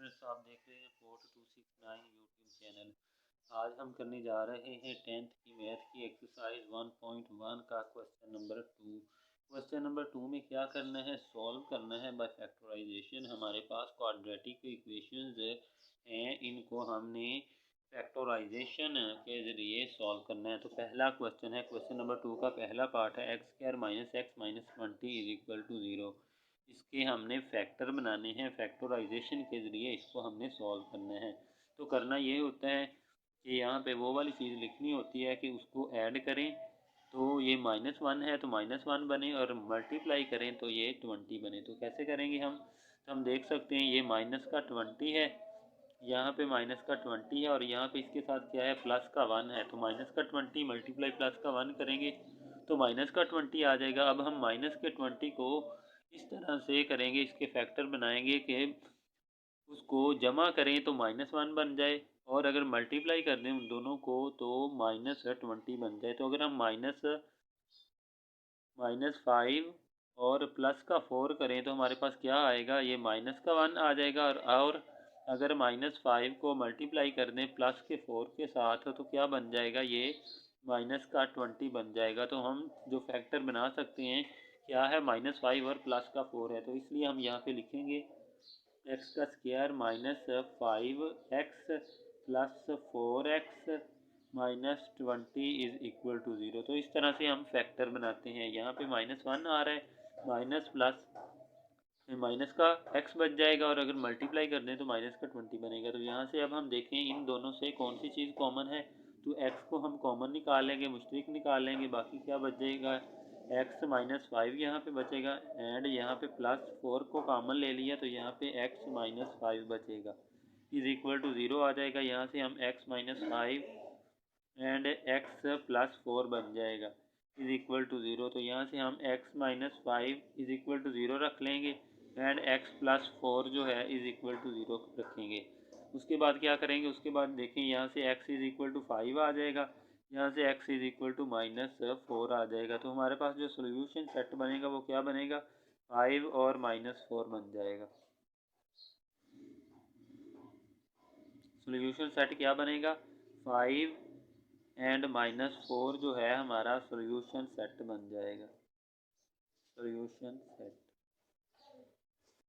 Students, आप देख रहे हैं 4269 यूट्यूब चैनल। आज हम करने जा रहे हैं 10th की मैथ की एक्सरसाइज 1.1 का क्वेश्चन नंबर 2। क्वेश्चन नंबर 2 में क्या करना है, सॉल्व करना है बाय फैक्टराइजेशन। हमारे पास क्वाड्रेटिक इक्वेशंस हैं, इनको हमने फैक्टराइजेशन के ज़रिए सॉल्व करना है। तो पहला क्वेश्चन है, क्वेश्चन नंबर 2 का पहला पार्ट है x square minus x minus 20 is equal to 0। इसके हमने फैक्टर बनाने हैं, फैक्टराइजेशन के ज़रिए इसको हमने सॉल्व करना है। तो करना ये होता है कि यहाँ पे वो वाली चीज़ लिखनी होती है कि उसको ऐड करें तो ये -1 है तो -1 बने, और मल्टीप्लाई करें तो ये 20 बने। तो कैसे करेंगे हम, तो हम देख सकते हैं ये माइनस का 20 है, यहाँ पे माइनस का 20 है, और यहाँ पे इसके साथ क्या है, प्लस का 1 है। तो माइनस का 20 मल्टीप्लाई प्लस का 1 करेंगे तो माइनस का 20 आ जाएगा। अब हम माइनस के 20 को इस तरह से करेंगे, इसके फैक्टर बनाएंगे कि उसको जमा करें तो -1 बन जाए, और अगर मल्टीप्लाई कर दें उन दोनों को तो -20 बन जाए। तो अगर हम -5 और प्लस का 4 करें तो हमारे पास क्या आएगा, ये माइनस का 1 आ जाएगा। और अगर -5 को मल्टीप्लाई कर दें प्लस के 4 के साथ तो क्या बन जाएगा, ये माइनस का 20 बन जाएगा। तो हम जो फैक्टर बना सकते हैं क्या है, -5 और प्लस का 4 है। तो इसलिए हम यहाँ पे लिखेंगे एक्स का square -5x plus 4x -20 is equal to 0। तो इस तरह से हम फैक्टर बनाते हैं। यहाँ पे -1 आ रहा है, माइनस प्लस माइनस का x बच जाएगा, और अगर मल्टीप्लाई कर दें तो माइनस का 20 बनेगा। तो यहाँ से अब हम देखें इन दोनों से कौन सी चीज़ कॉमन है, तो x को हम कॉमन निकालेंगे, मुश्तरिक निकालेंगे, बाकी क्या बचेगा, x -5 यहाँ पे बचेगा, एंड यहाँ पे +4 को कॉमन ले लिया तो यहाँ पे x -5 बचेगा इज इक्वल टू 0 आ जाएगा। यहाँ से हम x -5 एंड x +4 बन जाएगा इज इक्वल टू 0। तो यहाँ से हम x -5 इज इक्वल टू 0 रख लेंगे, एंड x +4 जो है इज इक्वल टू 0 रखेंगे। उसके बाद क्या करेंगे, उसके बाद देखें यहाँ से x इज इक्वल टू 5 आ जाएगा, यहाँ से x इज इक्वल टू -4 आ जाएगा। तो हमारे पास जो सोल्यूशन सेट बनेगा वो क्या बनेगा, 5 और -4 बन जाएगा। सोल्यूशन सेट क्या बनेगा, 5 एंड -4 जो है हमारा सोल्यूशन सेट बन जाएगा, सोल्यूशन सेट।